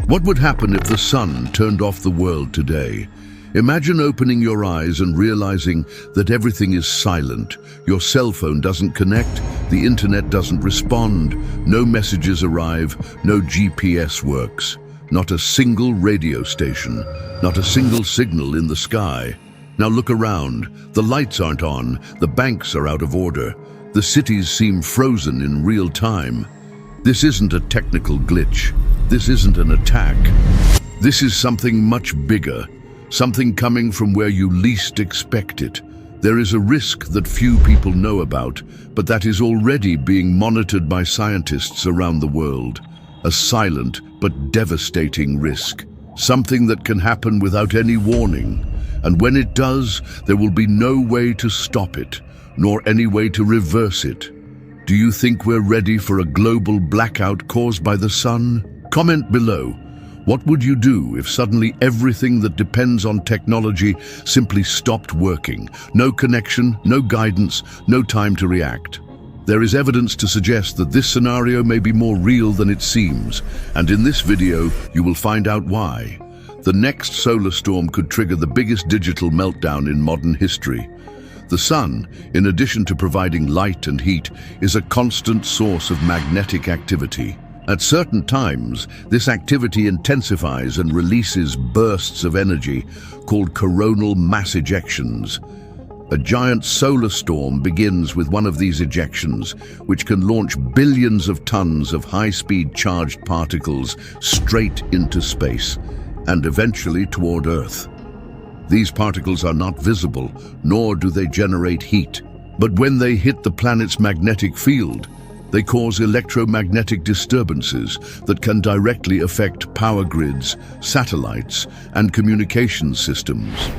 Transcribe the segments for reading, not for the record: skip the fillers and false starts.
What would happen if the sun turned off the world today? Imagine opening your eyes and realizing that everything is silent. Your cell phone doesn't connect, the internet doesn't respond, no messages arrive, no GPS works. Not a single radio station, not a single signal in the sky. Now look around. The lights aren't on, the banks are out of order. The cities seem frozen in real time. This isn't a technical glitch. This isn't an attack. This is something much bigger, something coming from where you least expect it. There is a risk that few people know about, but that is already being monitored by scientists around the world. A silent but devastating risk. Something that can happen without any warning. And when it does, there will be no way to stop it, nor any way to reverse it. Do you think we're ready for a global blackout caused by the sun? Comment below. What would you do if suddenly everything that depends on technology simply stopped working? No connection, no guidance, no time to react. There is evidence to suggest that this scenario may be more real than it seems, and in this video you will find out why. The next solar storm could trigger the biggest digital meltdown in modern history. The sun, in addition to providing light and heat, is a constant source of magnetic activity. At certain times, this activity intensifies and releases bursts of energy called coronal mass ejections. A giant solar storm begins with one of these ejections, which can launch billions of tons of high-speed charged particles straight into space and eventually toward Earth. These particles are not visible, nor do they generate heat. But when they hit the planet's magnetic field, they cause electromagnetic disturbances that can directly affect power grids, satellites, and communications systems.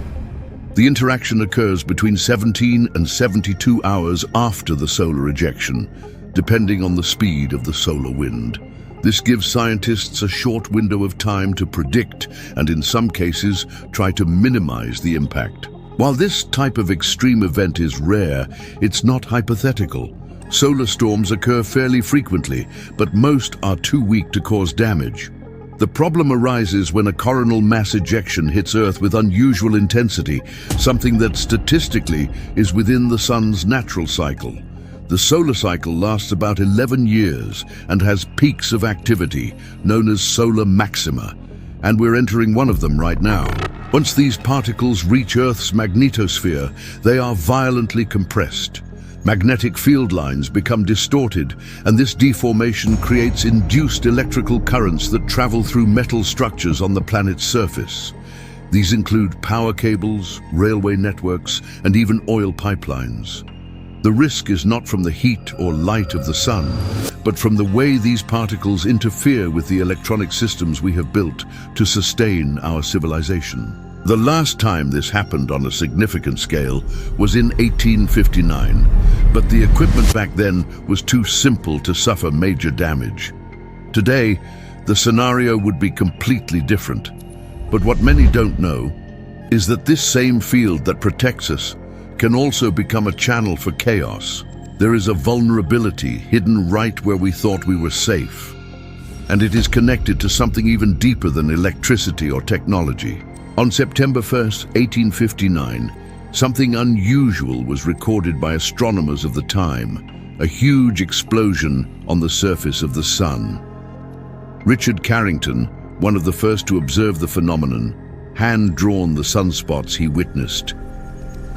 The interaction occurs between 17 and 72 hours after the solar ejection, depending on the speed of the solar wind. This gives scientists a short window of time to predict and, in some cases, try to minimize the impact. While this type of extreme event is rare, it's not hypothetical. Solar storms occur fairly frequently, but most are too weak to cause damage. The problem arises when a coronal mass ejection hits Earth with unusual intensity, something that statistically is within the sun's natural cycle. The solar cycle lasts about 11 years and has peaks of activity, known as solar maxima, and we're entering one of them right now. Once these particles reach Earth's magnetosphere, they are violently compressed. Magnetic field lines become distorted, and this deformation creates induced electrical currents that travel through metal structures on the planet's surface. These include power cables, railway networks, and even oil pipelines. The risk is not from the heat or light of the sun, but from the way these particles interfere with the electronic systems we have built to sustain our civilization. The last time this happened on a significant scale was in 1859, but the equipment back then was too simple to suffer major damage. Today, the scenario would be completely different. But what many don't know is that this same field that protects us can also become a channel for chaos. There is a vulnerability hidden right where we thought we were safe. And it is connected to something even deeper than electricity or technology. On September 1st, 1859, something unusual was recorded by astronomers of the time, a huge explosion on the surface of the sun. Richard Carrington, one of the first to observe the phenomenon, hand-drawn the sunspots he witnessed.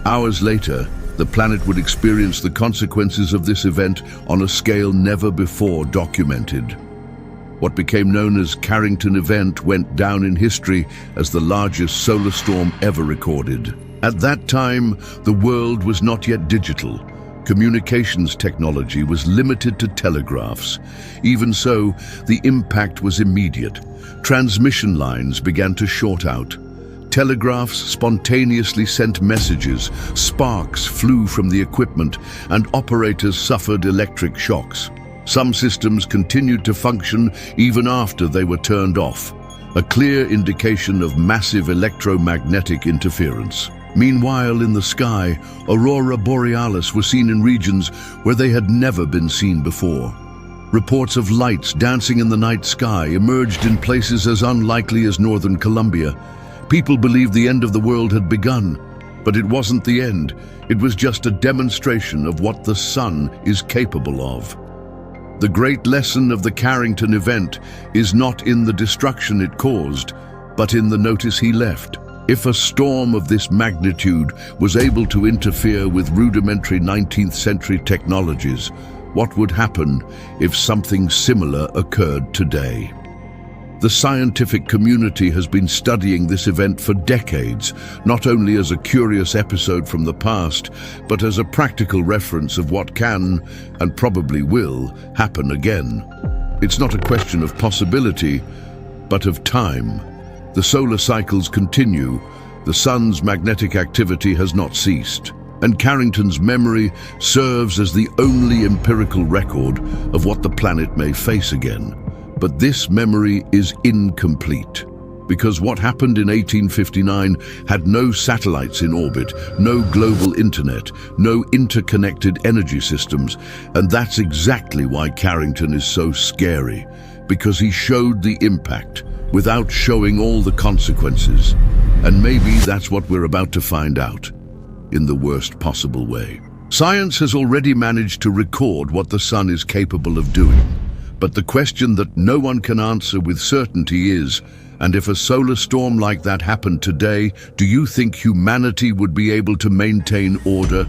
Hours later, the planet would experience the consequences of this event on a scale never before documented. What became known as Carrington Event went down in history as the largest solar storm ever recorded. At that time, the world was not yet digital. Communications technology was limited to telegraphs. Even so, the impact was immediate. Transmission lines began to short out. Telegraphs spontaneously sent messages, sparks flew from the equipment, and operators suffered electric shocks. Some systems continued to function even after they were turned off, a clear indication of massive electromagnetic interference. Meanwhile, in the sky, aurora borealis were seen in regions where they had never been seen before. Reports of lights dancing in the night sky emerged in places as unlikely as northern Colombia. People believed the end of the world had begun, but it wasn't the end. It was just a demonstration of what the sun is capable of. The great lesson of the Carrington Event is not in the destruction it caused, but in the notice he left. If a storm of this magnitude was able to interfere with rudimentary 19th century technologies, what would happen if something similar occurred today? The scientific community has been studying this event for decades, not only as a curious episode from the past, but as a practical reference of what can, and probably will, happen again. It's not a question of possibility, but of time. The solar cycles continue, the sun's magnetic activity has not ceased, and Carrington's memory serves as the only empirical record of what the planet may face again. But this memory is incomplete, because what happened in 1859 had no satellites in orbit, no global internet, no interconnected energy systems, and that's exactly why Carrington is so scary, because he showed the impact without showing all the consequences. And maybe that's what we're about to find out, in the worst possible way. Science has already managed to record what the sun is capable of doing. But the question that no one can answer with certainty is, and if a solar storm like that happened today, do you think humanity would be able to maintain order,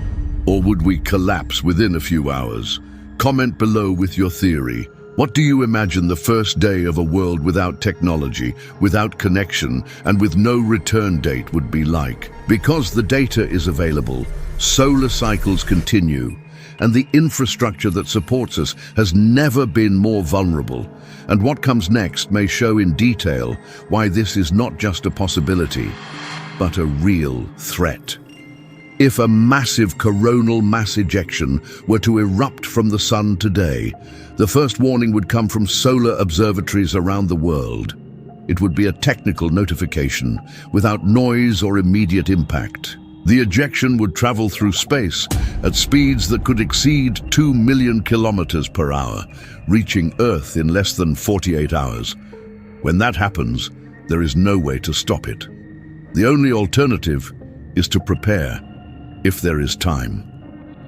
or would we collapse within a few hours? Comment below with your theory. What do you imagine the first day of a world without technology, without connection, and with no return date would be like? Because the data is available, solar cycles continue, and the infrastructure that supports us has never been more vulnerable. And what comes next may show in detail why this is not just a possibility, but a real threat. If a massive coronal mass ejection were to erupt from the sun today, the first warning would come from solar observatories around the world. It would be a technical notification, without noise or immediate impact. The ejection would travel through space at speeds that could exceed 2 million kilometers per hour, reaching Earth in less than 48 hours. When that happens, there is no way to stop it. The only alternative is to prepare, if there is time.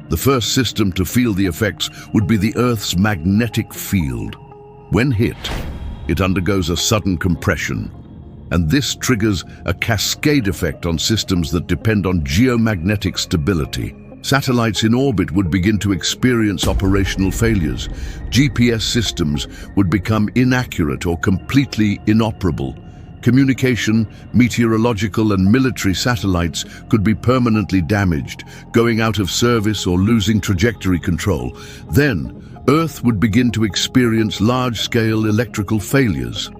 The first system to feel the effects would be the Earth's magnetic field. When hit, it undergoes a sudden compression, and this triggers a cascade effect on systems that depend on geomagnetic stability. Satellites in orbit would begin to experience operational failures. GPS systems would become inaccurate or completely inoperable. Communication, meteorological, and military satellites could be permanently damaged, going out of service or losing trajectory control. Then, Earth would begin to experience large-scale electrical failures.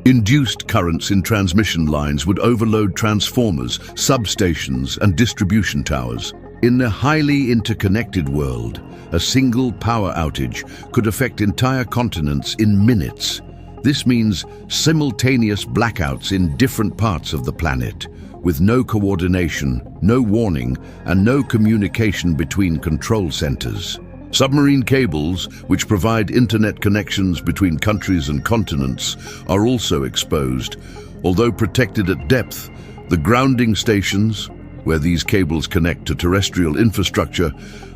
Induced currents in transmission lines would overload transformers, substations, and distribution towers. In a highly interconnected world, a single power outage could affect entire continents in minutes. This means simultaneous blackouts in different parts of the planet, with no coordination, no warning, and no communication between control centers. Submarine cables, which provide internet connections between countries and continents, are also exposed. Although protected at depth, the grounding stations, where these cables connect to terrestrial infrastructure,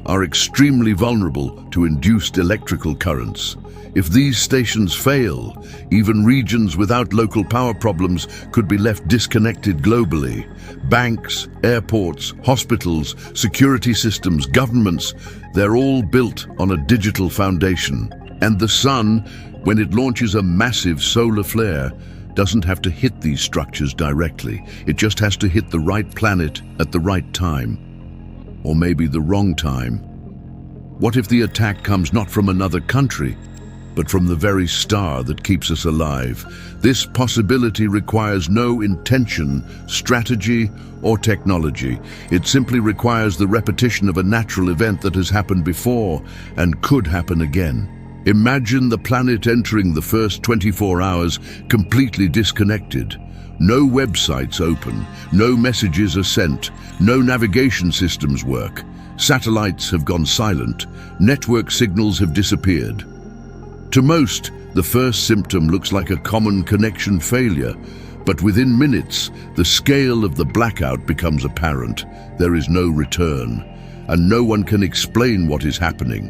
are extremely vulnerable to induced electrical currents. If these stations fail, even regions without local power problems could be left disconnected globally. Banks, airports, hospitals, security systems, governments, they're all built on a digital foundation. And the sun, when it launches a massive solar flare, doesn't have to hit these structures directly. It just has to hit the right planet at the right time. Or maybe the wrong time. What if the attack comes not from another country, but from the very star that keeps us alive? This possibility requires no intention, strategy, or technology. It simply requires the repetition of a natural event that has happened before and could happen again. Imagine the planet entering the first 24 hours completely disconnected. No websites open, no messages are sent, no navigation systems work. Satellites have gone silent, network signals have disappeared. To most, the first symptom looks like a common connection failure, but within minutes, the scale of the blackout becomes apparent. There is no return, and no one can explain what is happening.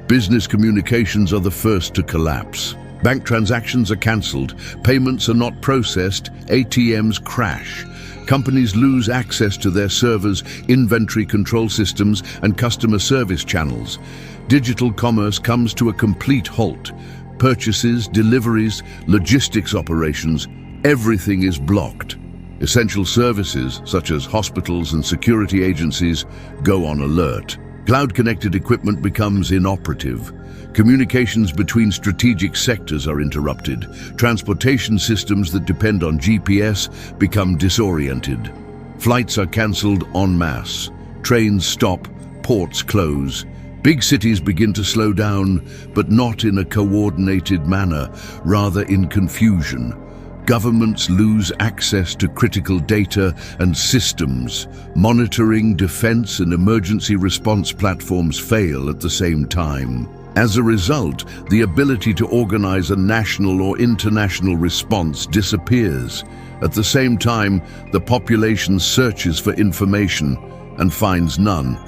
Business communications are the first to collapse. Bank transactions are cancelled, payments are not processed, ATMs crash. Companies lose access to their servers, inventory control systems, and customer service channels. Digital commerce comes to a complete halt. Purchases, deliveries, logistics operations, everything is blocked. Essential services, such as hospitals and security agencies, go on alert. Cloud-connected equipment becomes inoperative. Communications between strategic sectors are interrupted. Transportation systems that depend on GPS become disoriented. Flights are cancelled en masse. Trains stop, ports close. Big cities begin to slow down, but not in a coordinated manner, rather in confusion. Governments lose access to critical data and systems. Monitoring, defense, and emergency response platforms fail at the same time. As a result, the ability to organize a national or international response disappears. At the same time, the population searches for information and finds none.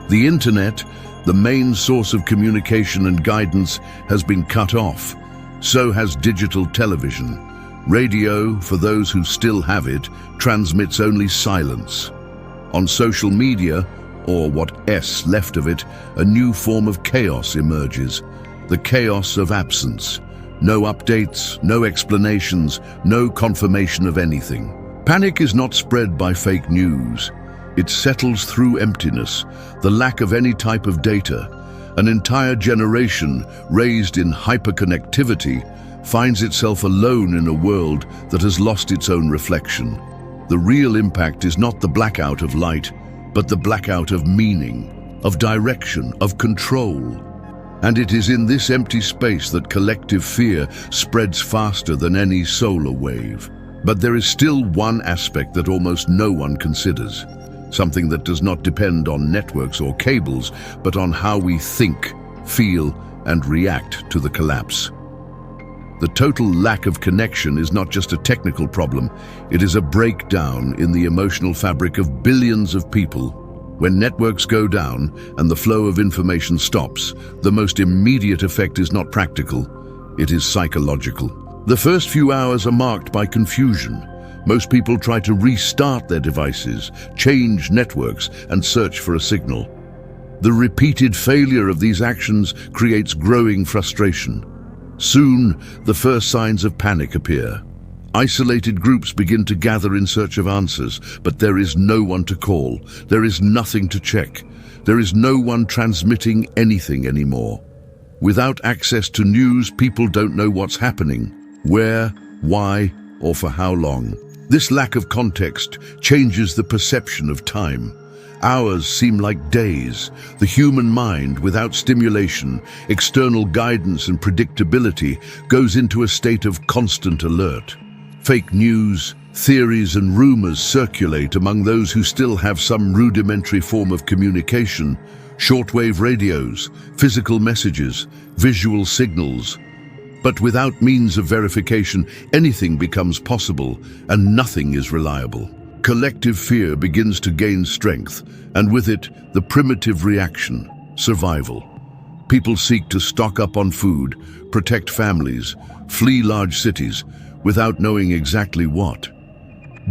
The internet, the main source of communication and guidance, has been cut off. So has digital television. Radio, for those who still have it, transmits only silence. On social media, or what's left of it, a new form of chaos emerges. The chaos of absence. No updates, no explanations, no confirmation of anything. Panic is not spread by fake news. It settles through emptiness, the lack of any type of data. An entire generation raised in hyperconnectivity finds itself alone in a world that has lost its own reflection. The real impact is not the blackout of light, but the blackout of meaning, of direction, of control. And it is in this empty space that collective fear spreads faster than any solar wave. But there is still one aspect that almost no one considers, something that does not depend on networks or cables, but on how we think, feel, and react to the collapse. The total lack of connection is not just a technical problem, it is a breakdown in the emotional fabric of billions of people. When networks go down and the flow of information stops, the most immediate effect is not practical, it is psychological. The first few hours are marked by confusion. Most people try to restart their devices, change networks, and search for a signal. The repeated failure of these actions creates growing frustration. Soon, the first signs of panic appear. Isolated groups begin to gather in search of answers, but there is no one to call. There is nothing to check. There is no one transmitting anything anymore. Without access to news, people don't know what's happening, where, why, or for how long. This lack of context changes the perception of time. Hours seem like days. The human mind, without stimulation, external guidance and predictability, goes into a state of constant alert. Fake news, theories and rumors circulate among those who still have some rudimentary form of communication. Shortwave radios, physical messages, visual signals. But without means of verification, anything becomes possible and nothing is reliable. Collective fear begins to gain strength, and with it, the primitive reaction, survival. People seek to stock up on food, protect families, flee large cities, without knowing exactly what.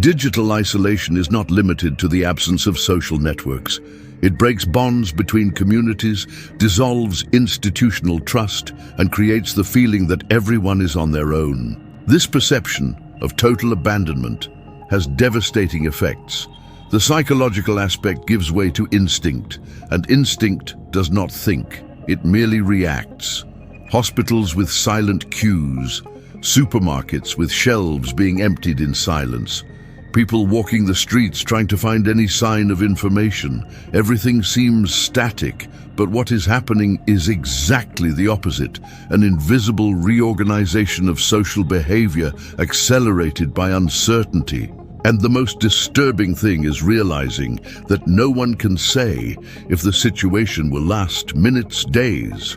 Digital isolation is not limited to the absence of social networks. It breaks bonds between communities, dissolves institutional trust, and creates the feeling that everyone is on their own. This perception of total abandonment has devastating effects. The psychological aspect gives way to instinct, and instinct does not think, it merely reacts. Hospitals with silent queues, supermarkets with shelves being emptied in silence, people walking the streets trying to find any sign of information. Everything seems static, but what is happening is exactly the opposite, an invisible reorganization of social behavior accelerated by uncertainty. And the most disturbing thing is realizing that no one can say if the situation will last minutes, days.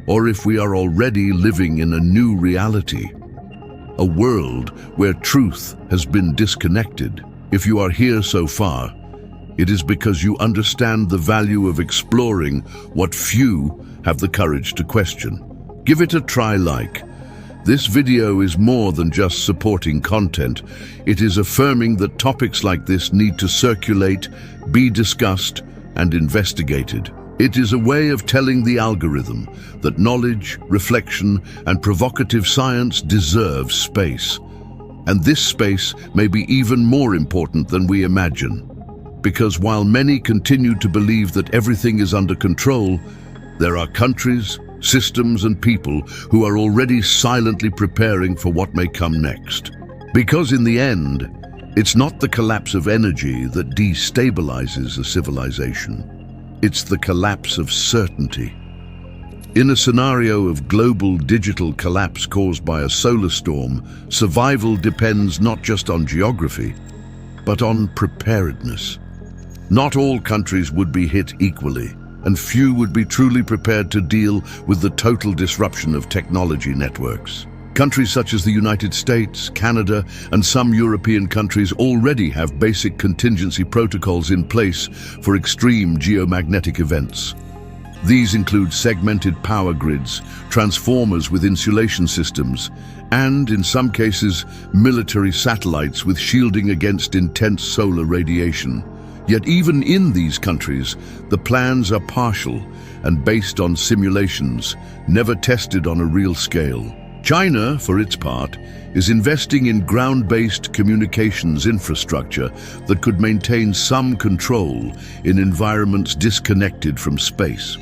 or if we are already living in a new reality, a world where truth has been disconnected. If you are here so far, it is because you understand the value of exploring what few have the courage to question. Give it a try. This video is more than just supporting content. It is affirming that topics like this need to circulate, be discussed, and investigated. It is a way of telling the algorithm that knowledge, reflection, and provocative science deserve space. And this space may be even more important than we imagine. Because while many continue to believe that everything is under control, there are countries, systems, and people who are already silently preparing for what may come next. Because in the end, it's not the collapse of energy that destabilizes a civilization. It's the collapse of certainty. In a scenario of global digital collapse caused by a solar storm, survival depends not just on geography, but on preparedness. Not all countries would be hit equally, and few would be truly prepared to deal with the total disruption of technology networks. Countries such as the United States, Canada, and some European countries already have basic contingency protocols in place for extreme geomagnetic events. These include segmented power grids, transformers with insulation systems, and, in some cases, military satellites with shielding against intense solar radiation. Yet even in these countries, the plans are partial and based on simulations, never tested on a real scale. China, for its part, is investing in ground-based communications infrastructure that could maintain some control in environments disconnected from space.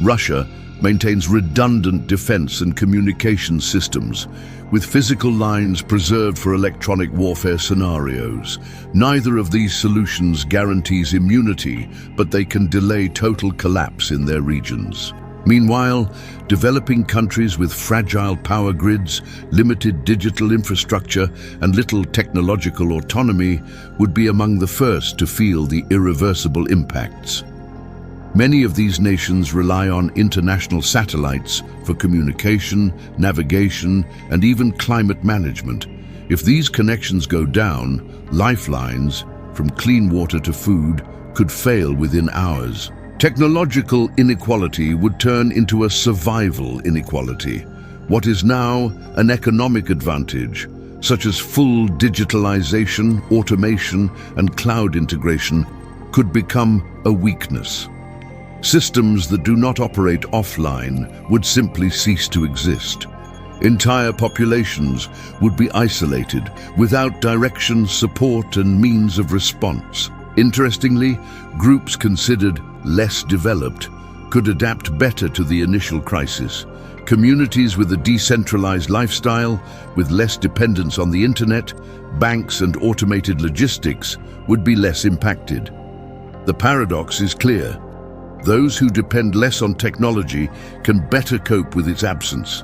Russia maintains redundant defense and communication systems, with physical lines preserved for electronic warfare scenarios. Neither of these solutions guarantees immunity, but they can delay total collapse in their regions. Meanwhile, developing countries with fragile power grids, limited digital infrastructure, and little technological autonomy would be among the first to feel the irreversible impacts. Many of these nations rely on international satellites for communication, navigation, and even climate management. If these connections go down, lifelines, from clean water to food, could fail within hours. Technological inequality would turn into a survival inequality. What is now an economic advantage, such as full digitalization, automation, and cloud integration, could become a weakness. Systems that do not operate offline would simply cease to exist. Entire populations would be isolated, without direction, support, and means of response. Interestingly, groups considered less developed could adapt better to the initial crisis. Communities with a decentralized lifestyle, with less dependence on the internet, banks, and automated logistics would be less impacted. The paradox is clear. Those who depend less on technology can better cope with its absence.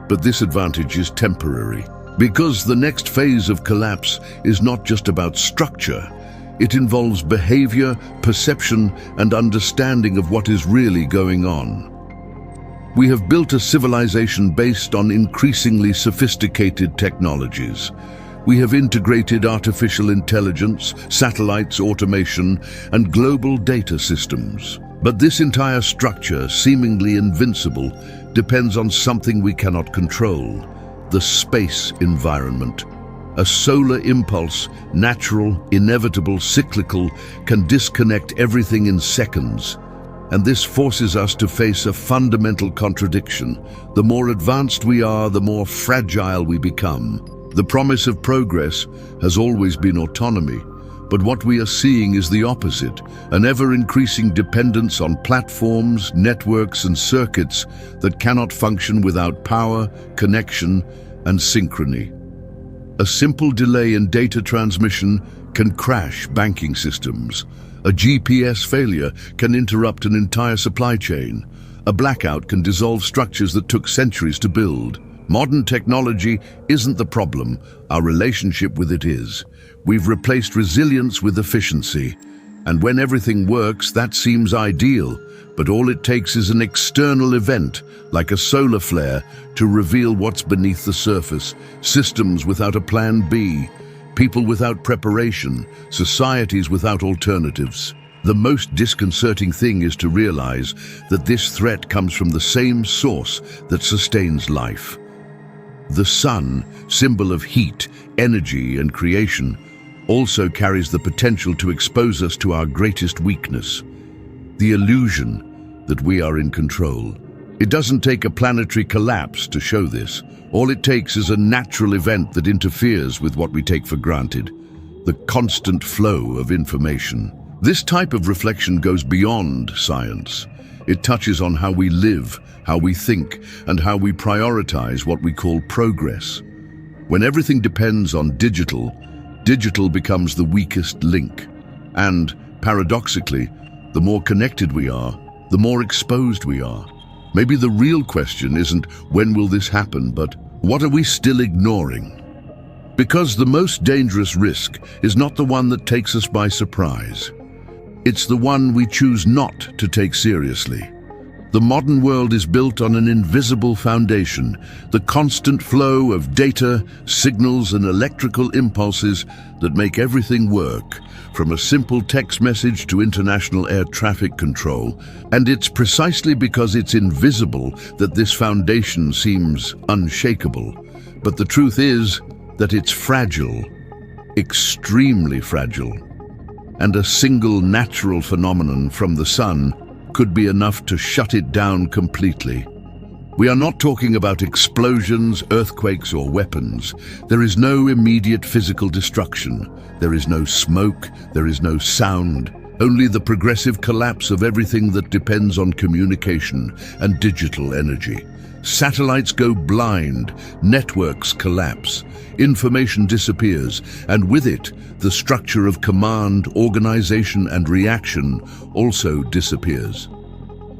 But this advantage is temporary, because the next phase of collapse is not just about structure. It involves behavior, perception, and understanding of what is really going on. We have built a civilization based on increasingly sophisticated technologies. We have integrated artificial intelligence, satellites, automation, and global data systems. But this entire structure, seemingly invincible, depends on something we cannot control: the space environment. A solar impulse, natural, inevitable, cyclical, can disconnect everything in seconds. And this forces us to face a fundamental contradiction. The more advanced we are, the more fragile we become. The promise of progress has always been autonomy, but what we are seeing is the opposite: an ever-increasing dependence on platforms, networks, and circuits that cannot function without power, connection, and synchrony. A simple delay in data transmission can crash banking systems. A GPS failure can interrupt an entire supply chain. A blackout can dissolve structures that took centuries to build. Modern technology isn't the problem, our relationship with it is. We've replaced resilience with efficiency. And when everything works, that seems ideal, but all it takes is an external event, like a solar flare, to reveal what's beneath the surface. Systems without a plan B, people without preparation, societies without alternatives. The most disconcerting thing is to realize that this threat comes from the same source that sustains life. The sun, symbol of heat, energy, and creation, also carries the potential to expose us to our greatest weakness, the illusion that we are in control. It doesn't take a planetary collapse to show this. All it takes is a natural event that interferes with what we take for granted, the constant flow of information. This type of reflection goes beyond science. It touches on how we live, how we think, and how we prioritize what we call progress. When everything depends on digital becomes the weakest link. And, paradoxically, the more connected we are, the more exposed we are. Maybe the real question isn't when will this happen, but what are we still ignoring? Because the most dangerous risk is not the one that takes us by surprise. It's the one we choose not to take seriously. The modern world is built on an invisible foundation, the constant flow of data, signals, and electrical impulses that make everything work, from a simple text message to international air traffic control. And it's precisely because it's invisible that this foundation seems unshakable. But the truth is that it's fragile, extremely fragile. And a single natural phenomenon from the sun could be enough to shut it down completely. We are not talking about explosions, earthquakes, or weapons. There is no immediate physical destruction. There is no smoke, there is no sound. Only the progressive collapse of everything that depends on communication and digital energy. Satellites go blind, networks collapse, information disappears, and with it, the structure of command, organization, and reaction also disappears.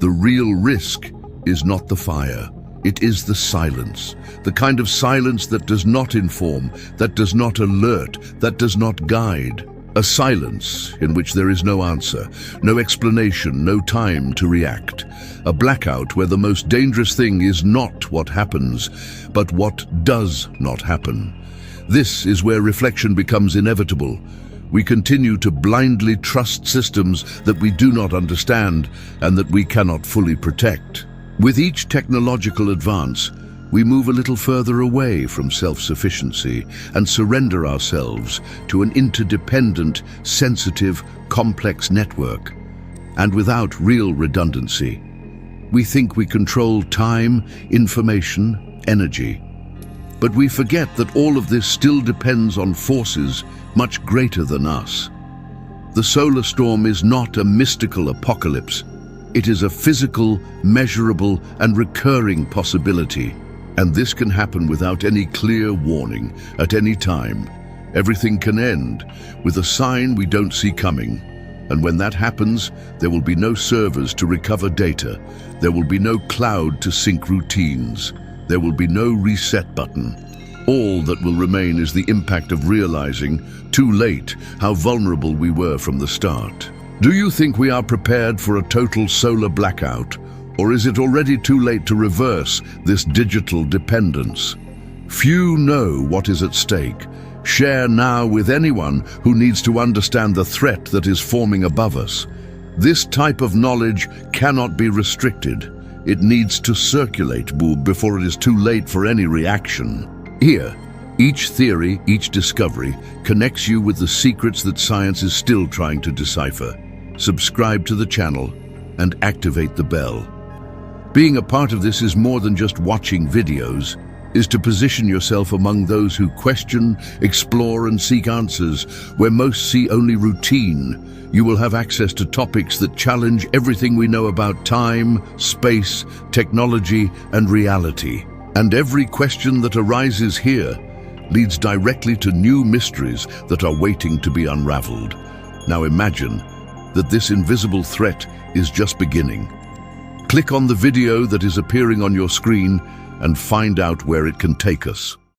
The real risk is not the fire. It is the silence. The kind of silence that does not inform, that does not alert, that does not guide. A silence in which there is no answer, no explanation, no time to react. A blackout where the most dangerous thing is not what happens, but what does not happen. This is where reflection becomes inevitable. We continue to blindly trust systems that we do not understand and that we cannot fully protect. With each technological advance, we move a little further away from self-sufficiency and surrender ourselves to an interdependent, sensitive, complex network. And without real redundancy, we think we control time, information, energy. But we forget that all of this still depends on forces much greater than us. The solar storm is not a mystical apocalypse. It is a physical, measurable, and recurring possibility. And this can happen without any clear warning, at any time. Everything can end with a sign we don't see coming. And when that happens, there will be no servers to recover data. There will be no cloud to sync routines. There will be no reset button. All that will remain is the impact of realizing, too late, how vulnerable we were from the start. Do you think we are prepared for a total solar blackout? Or is it already too late to reverse this digital dependence? Few know what is at stake. Share now with anyone who needs to understand the threat that is forming above us. This type of knowledge cannot be restricted. It needs to circulate before it is too late for any reaction. Here, each theory, each discovery, connects you with the secrets that science is still trying to decipher. Subscribe to the channel and activate the bell. Being a part of this is more than just watching videos, is to position yourself among those who question, explore, and seek answers. Where most see only routine, you will have access to topics that challenge everything we know about time, space, technology, and reality. And every question that arises here leads directly to new mysteries that are waiting to be unraveled. Now imagine that this invisible threat is just beginning. Click on the video that is appearing on your screen and find out where it can take us.